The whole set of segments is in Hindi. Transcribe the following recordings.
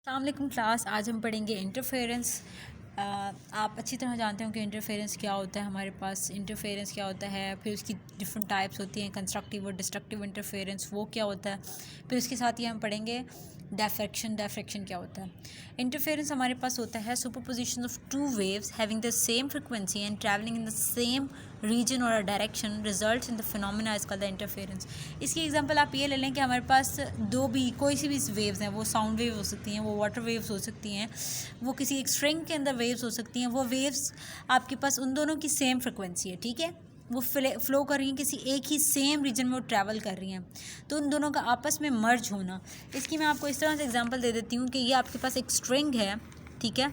अस्सलाम वालेकुम क्लास। आज हम पढ़ेंगे इंटरफेरेंस। आप अच्छी तरह जानते हो कि इंटरफेरेंस क्या होता है। हमारे पास इंटरफेरेंस क्या होता है, फिर उसकी डिफरेंट टाइप्स होती हैं, कंस्ट्रक्टिव और डिस्ट्रक्टिव इंटरफेरेंस वो क्या होता है। फिर उसके साथ ही हम पढ़ेंगे डायफ्रैक्शन क्या होता है। इंटरफेरेंस हमारे पास होता है superposition of two waves having the same frequency and travelling in the same region और direction results in the phenomena is called the interference. इसकी एग्जांपल आप ये ले लें कि हमारे पास कोई सी भी वेव्स हैं, वो साउंड वेव हो सकती हैं, वो वाटर वेव्स हो सकती हैं, वो किसी एक स्ट्रिंग के अंदर वेव्स हो सकती हैं। वो वेव्स आपके पास उन दोनों की सेम फ्रिक्वेंसी है, ठीक है। वो फ्लो कर रही हैं, किसी एक ही सेम रीजन में वो ट्रैवल कर रही हैं, तो उन दोनों का आपस में मर्ज होना। इसकी मैं आपको इस तरह से एग्जांपल दे देती हूँ कि ये आपके पास एक स्ट्रिंग है, ठीक है।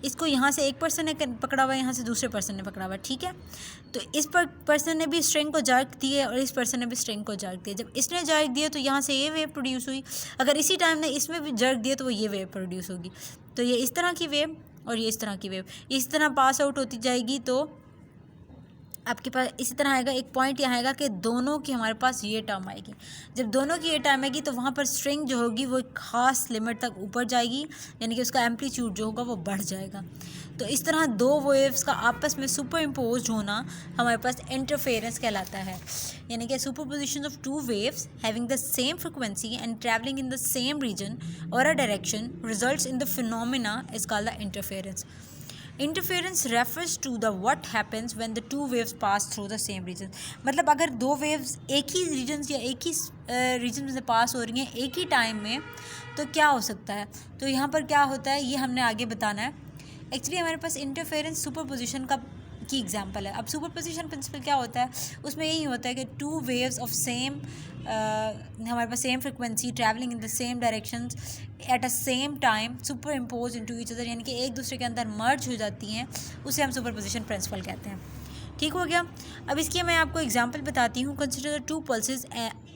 इसको यहाँ से एक पर्सन ने पकड़ा हुआ है, यहाँ से दूसरे पर्सन ने पकड़ा हुआ है, ठीक है। तो इस पर्सन ने भी स्ट्रिंग को जर्क दी है और इस पर्सन ने भी स्ट्रिंग को जर्क दिया। जब इसने जर्क दिया तो यहाँ से ये वेव प्रोड्यूस हुई। अगर इसी टाइम ने इसमें भी जर्क दिया तो वो ये वेव प्रोड्यूस होगी। तो ये इस तरह की वेव और ये इस तरह की वेव इस तरह पास आउट होती जाएगी। तो आपके पास इसी तरह आएगा, एक पॉइंट यहाँ आएगा कि दोनों की हमारे पास ये टर्म आएगी। जब दोनों की ये टर्म आएगी तो वहाँ पर स्ट्रिंग जो होगी वो एक ख़ास लिमिट तक ऊपर जाएगी, यानी कि उसका एम्पलीट्यूड जो होगा वो बढ़ जाएगा। तो इस तरह दो वेव्स का आपस में सुपर इम्पोज होना हमारे पास इंटरफेरेंस कहलाता है। यानी कि superposition of two waves having the same frequency and travelling in the same region और a direction results in the phenomena is called the interference. Interference refers to the what happens when the two waves pass through the same region. मतलब अगर दो वेव्स एक ही रीजन या एक ही रीजन में से पास हो रही हैं एक ही टाइम में, तो क्या हो सकता है। तो यहाँ पर क्या होता है ये हमने आगे बताना है। एक्चुअली हमारे पास इंटरफेरेंस सुपरपोजिशन की एग्जांपल है। अब सुपरपोजिशन प्रिंसिपल क्या होता है, उसमें यही होता है कि टू वेव्स ऑफ सेम हमारे पास same frequency travelling in the same directions at a same time superimpose into each other, यानी कि एक दूसरे के अंदर मर्ज हो जाती हैं, उसे हम सुपरपोजिशन प्रिंसिपल कहते हैं। ठीक हो गया। अब इसकी मैं आपको एग्जांपल बताती हूँ। Consider the two pulses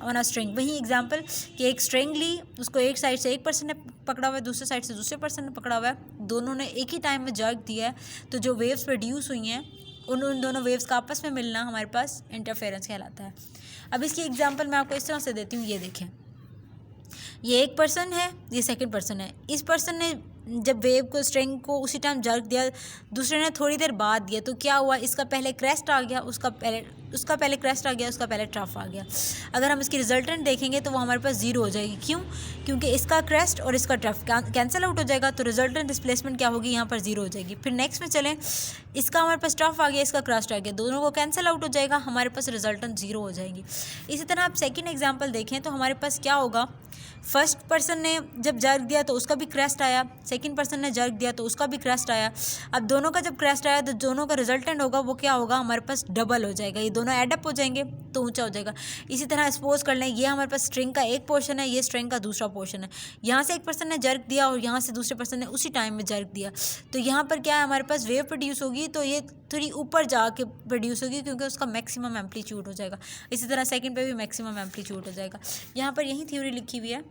on a string. वही एग्जांपल कि एक स्ट्रिंग ली, उसको एक साइड से एक पर्सन ने पकड़ा हुआ है, दूसरे साइड से दूसरे पर्सन ने पकड़ा हुआ है, दोनों ने एक ही टाइम में जर्क दिया है। तो जो वेव्स प्रोड्यूस हुई हैं उन दोनों वेव्स का आपस में मिलना हमारे पास इंटरफेरेंस कहलाता है। अब इसकी एग्जांपल मैं आपको इस तरह से देती हूँ। ये देखें, ये एक पर्सन है, ये सेकंड पर्सन है। इस पर्सन ने जब वेव को स्ट्रिंग को उसी टाइम जर्क दिया, दूसरे ने थोड़ी देर बाद दिया, तो क्या हुआ, इसका पहले क्रेस्ट आ गया, उसका पहले क्रेस्ट आ गया, उसका पहले ट्रफ आ गया। अगर हम इसकी रिजल्टेंट देखेंगे तो वो हमारे पास ज़ीरो हो जाएगी। क्यों? क्योंकि इसका क्रेस्ट और इसका ट्रफ कैंसिल आउट हो जाएगा, तो रिजल्टेंट डिस्प्लेसमेंट क्या होगी, यहाँ पर ज़ीरो हो जाएगी। फिर नेक्स्ट में चलें, इसका हमारे पास ट्रफ आ गया, इसका क्रेस्ट आ गया, दोनों को कैंसिल आउट हो जाएगा, हमारे पास रिजल्टेंट ज़ीरो हो जाएगी। इसी तरह आप सेकेंड एग्जाम्पल देखें तो हमारे पास क्या होगा, फर्स्ट पर्सन ने जब जर्क दिया तो उसका भी क्रेस्ट आया, सेकंड पर्सन ने जर्क दिया तो उसका भी क्रेस्ट आया। अब दोनों का जब क्रेस्ट आया तो दोनों का रिजल्टेंट होगा वो क्या होगा, हमारे पास डबल हो जाएगा, ये दोनों एडअप हो जाएंगे तो ऊंचा हो जाएगा। इसी तरह सपोज कर लें ये हमारे पास स्ट्रिंग का एक पोर्शन है, ये स्ट्रिंग का दूसरा पोर्शन है। यहाँ से एक पर्सन ने जर्क दिया और यहाँ से दूसरे पर्सन ने उसी टाइम में जर्क दिया, तो यहाँ पर क्या है, हमारे पास वेव प्रोड्यूस होगी, तो ये थोड़ी ऊपर जाके प्रोड्यूस होगी क्योंकि उसका मैक्सिमम एम्पलीट्यूड हो जाएगा। इसी तरह सेकंड पे भी मैक्सिमम एम्पलीट्यूड हो जाएगा। यहाँ पर यही थ्योरी लिखी हुई है।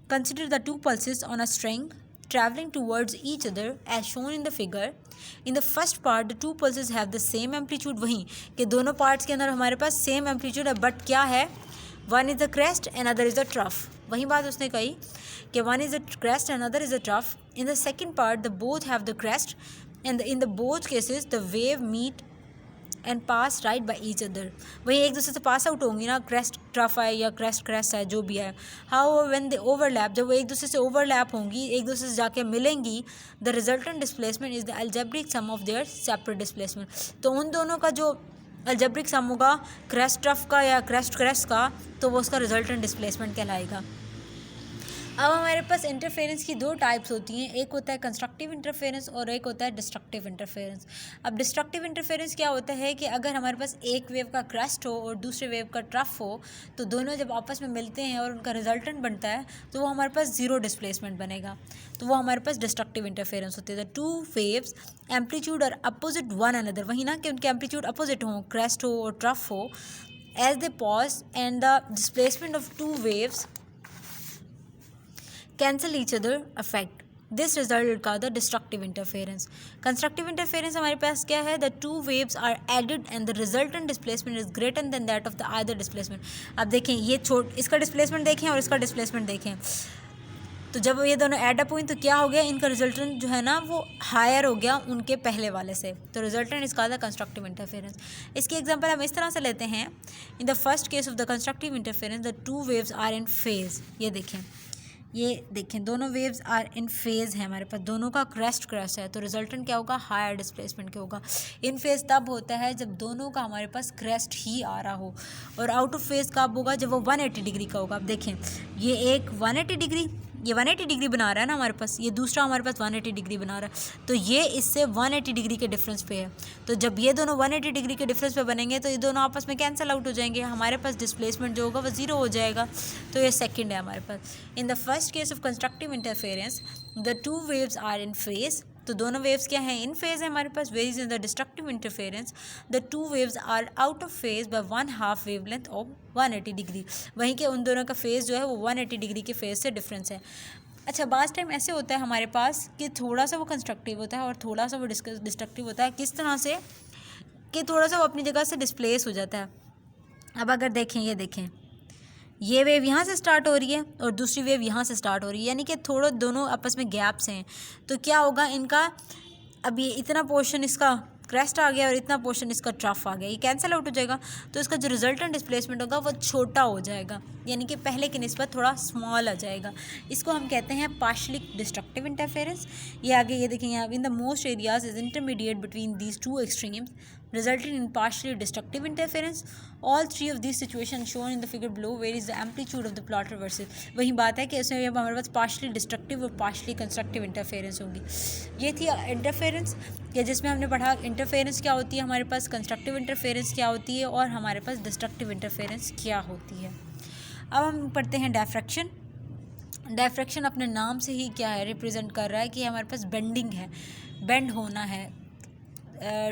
Consider the two pulses on a string traveling towards each other as shown in the figure. In the first part, the two pulses have the same amplitude. वहीं कि दोनों पार्ट्स के अंदर हमारे पास सेम एम्पलीट्यूड है, बट क्या है, one is the crest and other is the trough. वही बात उसने कही कि one is the crest and other is the trough. In the second part, the both have the crest and in the both cases the wave meet and pass right by each other. वहीं एक दूसरे से पास आउट होंगी ना, क्रेस्ट ट्रफ है या क्रेस्ट है, जो भी है। हाउ व्हेन दे ओवरलैप, जब वो एक दूसरे से ओवरलैप होंगी, एक दूसरे से जाके मिलेंगी, the resultant displacement is the algebraic sum of their separate displacement. तो उन दोनों का जो अलजेब्रिक सम होगा क्रेस्ट ट्रफ का या क्रेस्ट का, तो वो उसका रिजल्टेंट डिस्प्लेसमेंट कहलाएगा। अब हमारे पास इंटरफेरेंस की दो टाइप्स होती हैं, एक होता है कंस्ट्रक्टिव इंटरफेरेंस और एक होता है डिस्ट्रक्टिव इंटरफेरेंस। अब डिस्ट्रक्टिव इंटरफेरेंस क्या होता है कि अगर हमारे पास एक वेव का क्रेस्ट हो और दूसरे वेव का ट्रफ हो, तो दोनों जब आपस में मिलते हैं और उनका रिजल्टेंट बनता है तो वो हमारे पास ज़ीरो डिस्प्लेसमेंट बनेगा, तो वो हमारे पास डिस्ट्रक्टिव इंटरफेरेंस होती है। टू वेव्स एम्पलीट्यूड और अपोजिट वन अनदर, वही ना कि उनके एम्पलीट्यूड अपोजिट हो, क्रेस्ट हो और ट्रफ हो, as they pass and the displacement of two waves cancel each other effect. This result का the destructive interference. Constructive interference हमारे पास क्या है, the two waves are added and the resultant displacement is greater than that of the other displacement. अब देखें, ये इसका displacement देखें और इसका displacement देखें, तो जब ये दोनों ऐड अप हुई तो क्या हो गया, इनका रिजल्टेंट जो है ना वो हायर हो गया उनके पहले वाले से, तो resultant is called the constructive interference. इसकी एग्जांपल हम इस तरह से लेते हैं, in the first case of the constructive interference the two waves are in phase. ये देखें दोनों वेव्स आर इन फेज है, हमारे पास दोनों का क्रेस्ट है, तो रिजल्टेंट क्या होगा, हायर डिस्प्लेसमेंट क्या होगा। इन फेज तब होता है जब दोनों का हमारे पास क्रेस्ट ही आ रहा हो, और आउट ऑफ फेज कब होगा, जब वो 180 डिग्री का होगा। अब देखें ये एक 180 डिग्री, ये 180 डिग्री बना रहा है ना हमारे पास, ये दूसरा हमारे पास 180 डिग्री बना रहा है, तो ये इससे 180 डिग्री के डिफरेंस पे है। तो जब ये दोनों 180 डिग्री के डिफरेंस पे बनेंगे तो ये दोनों आपस में कैंसिल आउट हो जाएंगे, हमारे पास डिस्प्लेसमेंट जो होगा वो ज़ीरो हो जाएगा। तो ये सेकंड है हमारे पास। In the first case of constructive interference the two waves are in phase, तो दोनों वेव्स क्या हैं, इन फेज है हमारे पास। Whereas in the destructive interference the two waves are out of phase by 1/2 wavelength of 180 degree. वहीं के उन दोनों का फेज जो है वो 180 डिग्री के फेज से डिफरेंस है। अच्छा, बास टाइम ऐसे होता है हमारे पास कि थोड़ा सा वो कंस्ट्रक्टिव होता है और थोड़ा सा वो डिस्ट्रक्टिव होता है। किस तरह से कि थोड़ा सा वो अपनी जगह से डिस्प्लेस हो जाता है। अब अगर देखें, ये देखें ये वेव यहाँ से स्टार्ट हो रही है और दूसरी वेव यहाँ से स्टार्ट हो रही है, यानी कि थोड़ा दोनों आपस में गैप्स हैं। तो क्या होगा इनका, अब ये इतना पोर्शन इसका क्रेस्ट आ गया और इतना पोर्शन इसका ट्रफ आ गया, ये कैंसिल आउट हो जाएगा, तो इसका जो रिजल्टेंट डिस्प्लेसमेंट होगा वो छोटा हो जाएगा, यानी कि पहले की निस्बत थोड़ा स्मॉल आ जाएगा। इसको हम कहते हैं पार्शली डिस्ट्रक्टिव इंटरफेरेंस। ये आगे ये देखेंगे आप, in the most areas is intermediate between these two extremes resulting in partially destructive interference. All three of these situations shown in the figure below varies the amplitude of the plot reversal. वही बात है कि इसमें अब हमारे पास partially destructive और partially constructive interference होगी। ये थी interference कि जिसमें हमने पढ़ा interference क्या होती है, हमारे पास constructive interference क्या होती है और हमारे पास destructive interference क्या होती है। अब हम पढ़ते हैं डायफ्रैक्शन। डायफ्रैक्शन अपने नाम से ही क्या है, रिप्रेजेंट कर रहा है कि हमारे पास बेंडिंग है, बेंड होना है,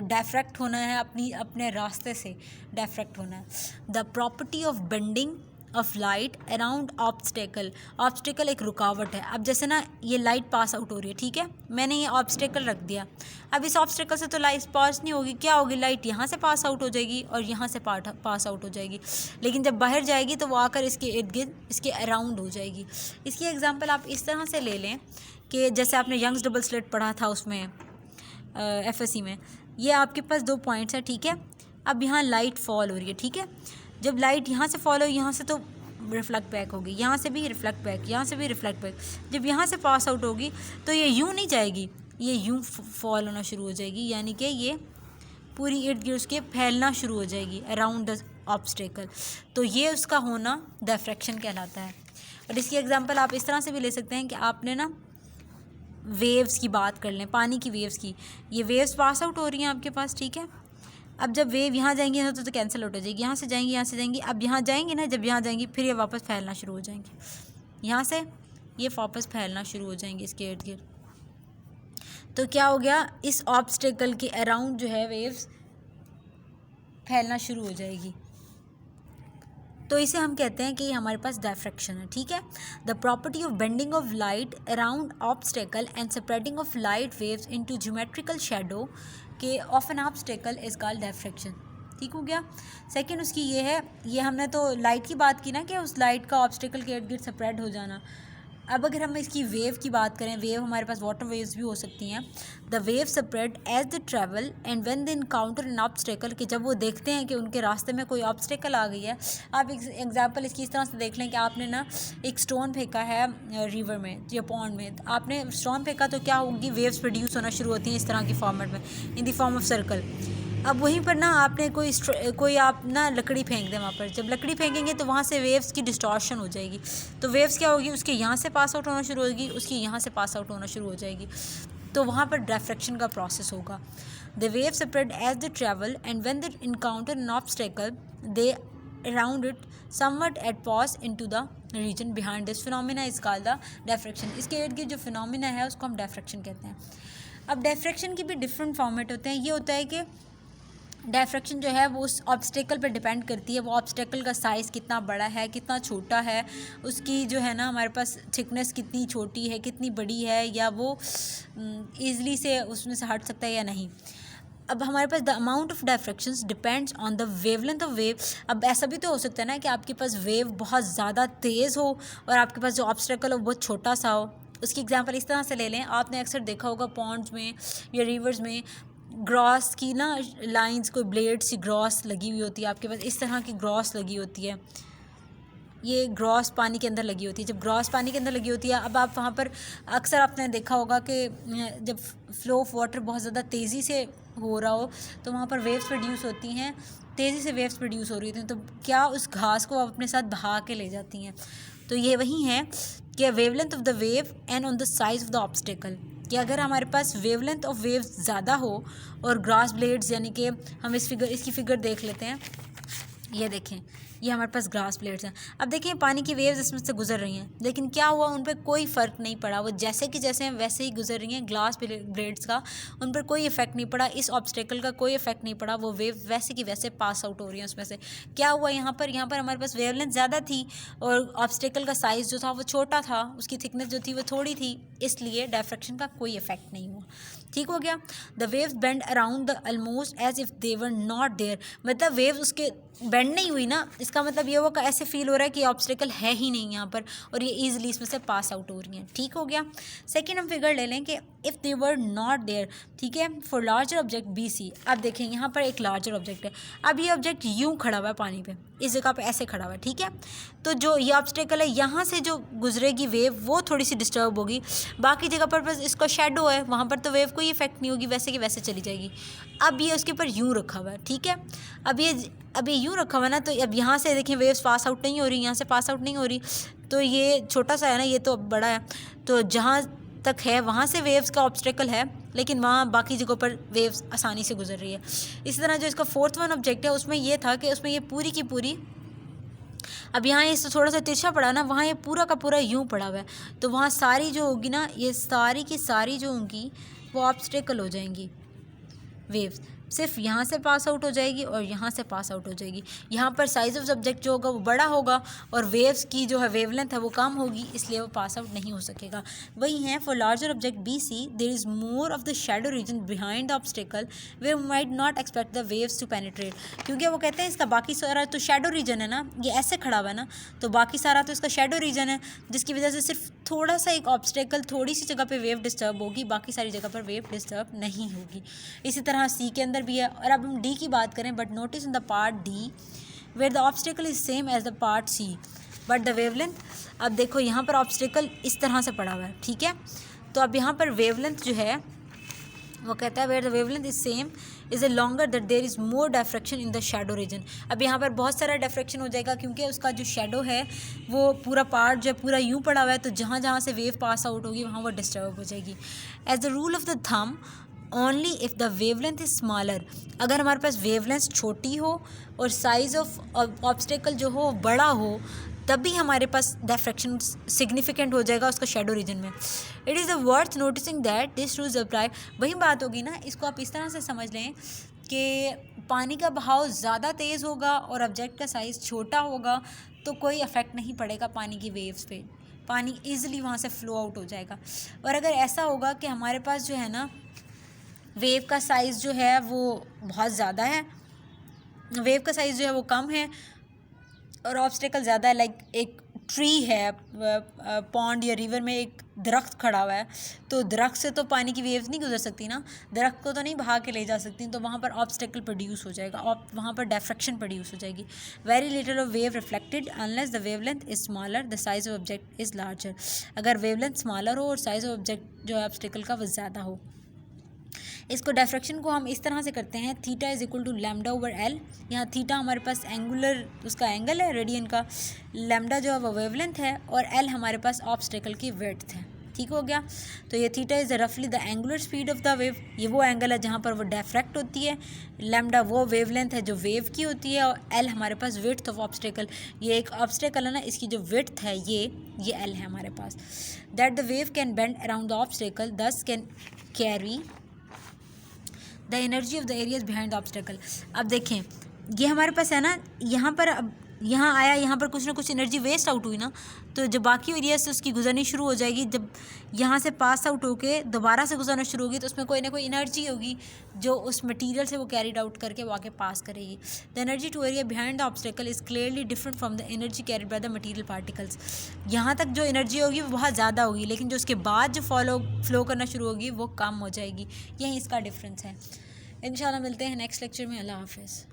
डायफ्रैक्ट होना है, अपने रास्ते से डायफ्रैक्ट होना है। The property of bending of light around obstacle. Obstacle एक रुकावट है। अब जैसे ना ये लाइट पास आउट हो रही है, ठीक है, मैंने ये ऑब्स्टेकल रख दिया। अब इस ऑब्स्टेकल से तो लाइट पास नहीं होगी, क्या होगी, लाइट यहाँ से पास आउट हो जाएगी और यहाँ से पास आउट हो जाएगी, लेकिन जब बाहर जाएगी तो वो आकर इसके इर्द गिर्द इसके अराउंड हो जाएगी। इसकी एग्जांपल आप इस तरह से ले लें कि जैसे आपने यंग्स डबल स्लिट पढ़ा था उसमें एफएससी में, ये आपके पास 2 पॉइंट्स हैं, ठीक है। अब यहाँ लाइट फॉल हो रही है, ठीक है, जब लाइट यहाँ से फॉल हो, यहाँ से तो रिफ्लेक्ट बैक होगी, यहाँ से भी रिफ्लेक्ट बैक, यहाँ से भी रिफ्लेक्ट बैक, जब यहाँ से पास आउट होगी तो ये यूँ नहीं जाएगी, ये यूँ फॉल होना शुरू हो जाएगी, यानी कि ये पूरी इर्द गिर्द उसके फैलना शुरू हो जाएगी अराउंड द ऑब्स्टेकल। तो ये उसका होना डिफ्रैक्शन कहलाता है। और इसकी एग्जांपल आप इस तरह से भी ले सकते हैं कि आपने ना वेव्स की बात कर लें, पानी की वेव्स की, ये वेव्स पास आउट हो रही हैं आपके पास, ठीक है। अब जब वेव यहाँ जाएंगी तो कैंसिल आउट हो जाएगी, यहाँ से जाएंगी, यहाँ से जाएंगी, अब यहाँ जाएंगी ना, जब यहाँ जाएंगी फिर ये वापस फैलना शुरू हो जाएंगी, यहाँ से ये वापस फैलना शुरू हो जाएंगी इसके इर्द गिर्द। तो क्या हो गया, इस ऑब्स्टेकल के अराउंड जो है वेव्स फैलना शुरू हो जाएगी, तो इसे हम कहते हैं कि हमारे पास डायफ्रैक्शन है, ठीक है। The property of bending of light around obstacle and spreading of light waves into geometrical shadow के of an obstacle is called diffraction, ठीक हो गया। सेकंड उसकी ये है, ये हमने तो लाइट की बात की ना कि उस लाइट का ऑब्स्टेकल के इर्द गिर्द स्प्रेड हो जाना। अब अगर हम इसकी वेव की बात करें, वेव हमारे पास वाटर वेव्स भी हो सकती हैं। The wave spread as they travel and when they encounter an obstacle, कि जब वो देखते हैं कि उनके रास्ते में कोई ऑब्स्टेकल आ गई है। आप एग्जांपल इसकी इस तरह से देख लें कि आपने ना एक स्टोन फेंका है रिवर में या पॉन्ड में, आपने स्टोन फेंका तो क्या होगी, वेव्स प्रोड्यूस होना शुरू होती हैं इस तरह की फॉर्मेट में, in the form of circle. अब वहीं पर ना आपने कोई आप ना लकड़ी फेंक दें वहाँ पर, जब लकड़ी फेंकेंगे तो वहाँ से वेव्स की डिस्टॉर्शन हो जाएगी, तो वेव्स क्या होगी, उसके यहाँ से पास आउट होना शुरू होगी, उसकी यहाँ से पास आउट होना शुरू हो जाएगी, तो वहाँ पर डायफ्रैक्शन का प्रोसेस होगा। The wave spread as they travel and when they encounter an obstacle they around it somewhat at pass into the region behind this phenomena is called the diffraction. इसके इर्द गिर्द जो फिनोमिना है उसको हम डायफ्रैक्शन कहते हैं। अब डायफ्रैक्शन की भी डिफरेंट फॉर्मेट होते हैं। ये होता है कि डायफ्रैक्शन जो है वो उस ऑब्स्टेकल पर डिपेंड करती है, वो ऑब्स्टेकल का साइज़ कितना बड़ा है कितना छोटा है, उसकी जो है ना हमारे पास थिकनेस कितनी छोटी है कितनी बड़ी है, या वो ईज़िली से उसमें से हट सकता है या नहीं। अब हमारे पास the amount of diffractions depends on the wavelength of wave. अब ऐसा भी तो हो सकता है ना कि आपके पास वेव बहुत ज़्यादा तेज़ हो और आपके पास जो ऑब्स्टेकल हो बहुत छोटा सा हो। उसकी एग्जांपल इस तरह से ले लें, आपने अक्सर देखा होगा पॉन्ड्स में या रिवर्स में ग्रॉस की ना लाइंस, कोई ब्लेड सी ग्रॉस लगी हुई होती है, आपके पास इस तरह की ग्रॉस लगी होती है, ये ग्रॉस पानी के अंदर लगी होती है। जब ग्रॉस पानी के अंदर लगी होती है, अब आप वहाँ पर अक्सर आपने देखा होगा कि जब फ्लो ऑफ वाटर बहुत ज़्यादा तेज़ी से हो रहा हो तो वहाँ पर वेव्स प्रोड्यूस होती हैं, तेज़ी से वेव्स प्रोड्यूस हो रही होती हैं, तो क्या उस घास को आप अपने साथ बहा के ले जाती हैं। तो ये वही है कि wavelength of the wave and on the size of the obstacle, कि अगर हमारे पास वेवलेंथ ऑफ वेव ज़्यादा हो और ग्रास ब्लेड्स, यानी कि हम इसकी फिगर देख लेते हैं, ये देखें, ये हमारे पास ग्रास प्लेट्स हैं। अब देखें पानी की वेव्स इसमें से गुजर रही हैं, लेकिन क्या हुआ, उन पर कोई फ़र्क नहीं पड़ा, वो जैसे कि जैसे हैं वैसे ही गुजर रही हैं। ग्लास ब्लेड्स का उन पर कोई इफेक्ट नहीं पड़ा, इस ऑब्स्टेकल का कोई इफेक्ट नहीं पड़ा, वो वेव वैसे की वैसे पास आउट हो रही हैं उसमें से। क्या हुआ यहाँ पर हमारे पास वेवलेंथ ज़्यादा थी और ऑब्स्टेकल का साइज़ जो था वो छोटा था, उसकी थिकनेस जो थी वो थोड़ी थी, इसलिए डायफ्रैक्शन का कोई इफेक्ट नहीं हुआ। ठीक हो गया। The waves bend around the almost as if they were not there, मतलब वेव्स उसके बेंड नहीं हुई ना, इसका मतलब ये होगा ऐसे फील हो रहा है कि ऑब्स्टेकल है ही नहीं यहाँ पर और ये ईजिली इसमें से पास आउट हो रही हैं। ठीक हो गया। सेकेंड हम फिगर ले लें कि if they were not there, ठीक है, for larger object B C. अब देखें यहाँ पर एक लार्जर ऑब्जेक्ट है, अब ये ऑब्जेक्ट यूँ खड़ा हुआ है पानी पे, इस जगह पे ऐसे खड़ा हुआ है, ठीक है। तो जो ये ऑब्स्टेकल है यहाँ से जो गुजरेगी वेव वो थोड़ी सी डिस्टर्ब होगी, बाकी जगह पर बस इसका शेडो है, वहाँ पर तो वेव कोई इफेक्ट नहीं होगी, वैसे कि वैसे चली जाएगी। अब ये उसके ऊपर यूँ रखा हुआ है, ठीक है। अब ये यूँ रखा हुआ ना, तो अब यहाँ से देखें वेव्स पास आउट नहीं हो रही, यहाँ से पास आउट नहीं हो रही, तो ये छोटा सा है ना, ये तो बड़ा है, तो जहाँ तक है वहाँ से वेव्स का ऑब्स्टेकल है, लेकिन वहाँ बाकी जगहों पर वेव्स आसानी से गुजर रही है। इसी तरह जो इसका फोर्थ वन ऑब्जेक्ट है उसमें ये था कि उसमें ये पूरी की पूरी, अब यहाँ ये थोड़ा सा तिरछा पड़ा ना, वहाँ ये पूरा का पूरा यूँ पड़ा हुआ है, तो वहाँ सारी जो होगी ना, ये सारी की सारी जो होंगी वो ऑब्स्टेकल हो जाएंगी, वेव्स सिर्फ यहाँ से पास आउट हो जाएगी और यहाँ से पास आउट हो जाएगी। यहाँ पर साइज ऑफ सब्जेक्ट जो होगा वो बड़ा होगा और वेव्स की जो है वेवलेंथ है वो कम होगी, इसलिए वो पास आउट नहीं हो सकेगा। वही है for larger object B C there is more of the shadow region behind the obstacle we might not expect the waves to penetrate, क्योंकि वो कहते हैं इसका बाकी सारा तो शेडो रीजन है ना, ये ऐसे खड़ा हुआ है ना, तो बाकी सारा तो इसका शेडो रीजन है, जिसकी वजह से सिर्फ थोड़ा सा एक ऑब्स्टेकल, थोड़ी सी जगह पे वेव डिस्टर्ब होगी, बाकी सारी जगह पर वेव डिस्टर्ब नहीं होगी। इसी तरह सी के अंदर भी है। और अब हम डी की बात करें, but notice in the part D where the obstacle is same as the part C but the wavelength, अब देखो यहाँ पर ऑब्स्टेकल इस तरह से पड़ा हुआ है, ठीक है। तो अब यहाँ पर वेवलेंथ जो है वो कहता है where the wavelength is same is a longer that there is more diffraction in the shadow region. अब यहाँ पर बहुत सारा डायफ्रैक्शन हो जाएगा, क्योंकि उसका जो शेडो है वो पूरा पार्ट जो है पूरा यूँ पड़ा हुआ है, तो जहाँ जहाँ से वेव पास आउट होगी वहाँ वो डिस्टर्ब हो जाएगी। As the rule of the thumb only if the wavelength is smaller, अगर हमारे पास वेवलेंथ छोटी हो और साइज ऑफ ऑब्स्टेकल जो हो बड़ा हो, तभी हमारे पास डायफ्रैक्शन सिग्निफिकेंट हो जाएगा उसका शेडो रीजन में। It is the worth noticing that this rules apply. वही बात होगी ना, इसको आप इस तरह से समझ लें कि पानी का बहाव ज़्यादा तेज़ होगा और ऑब्जेक्ट का साइज़ छोटा होगा तो कोई इफ़ेक्ट नहीं पड़ेगा पानी की वेव्स पे, पानी ईजिली वहाँ से फ़्लो आउट हो जाएगा। और अगर ऐसा होगा कि हमारे पास जो है ना वेव का साइज़ जो है वो बहुत ज़्यादा है, वेव का साइज़ जो है वो कम है और ऑब्स्टेकल ज़्यादा है, लाइक एक ट्री है पॉन्ड या रिवर में एक दरख्त खड़ा हुआ है, तो दरख्त से तो पानी की वेव्स नहीं गुजर सकती ना, दरख्त को तो नहीं बहा के ले जा सकती, तो वहाँ पर ऑब्स्टेकल प्रोड्यूस हो जाएगा, वहाँ पर डायफ्रैक्शन प्रोड्यूस हो जाएगी। Very little of wave reflected unless the wavelength is smaller the size of object is larger, अगर वेवलेंथ स्मॉलर हो और साइज ऑफ ऑब्जेक्ट जो है ऑब्स्टेकल का वो ज़्यादा हो। इसको डायफ्रैक्शन को हम इस तरह से करते हैं, theta is equal to lambda over L. यहाँ थीटा हमारे पास एंगुलर उसका एंगल है रेडियन का, लैम्डा जो है वो वेवलेंथ है और एल हमारे पास ऑब्स्टेकल की विड्थ है। ठीक हो गया। तो ये थीटा इज़ रफली the angular speed of the wave, ये वो एंगल है जहाँ पर वो डायफ्रैक्ट होती है, लैम्डा वो वेवलेंथ है जो वेव की होती है और एल हमारे पास विड्थ ऑफ ऑब्स्टेकल, ये एक ऑब्स्टेकल है ना, इसकी जो विड्थ है ये एल है हमारे पास। That the wave can bend around the obstacle thus can carry the energy of the areas behind the obstacle. अब देखें ये हमारे पास है ना, यहाँ पर अब यहाँ आया, यहाँ पर कुछ ना कुछ एनर्जी वेस्ट आउट हुई ना, तो जब बाकी एरिया से उसकी गुजरनी शुरू हो जाएगी, जब यहाँ से पास आउट होके दोबारा से गुजरना शुरू होगी, तो उसमें कोई ना कोई एनर्जी होगी जो उस मटेरियल से वो कैरिड आउट करके वो आगे पास करेगी। The energy to area behind the obstacle is clearly different from the energy carried by the material particles. यहाँ तक जो एनर्जी होगी वो बहुत ज़्यादा होगी, लेकिन जो उसके बाद जो फ्लो करना शुरू होगी वो कम हो जाएगी। यही इसका डिफरेंस है। इंशाल्लाह मिलते हैं नेक्स्ट लेक्चर में। अल्लाह हाफ़िज़।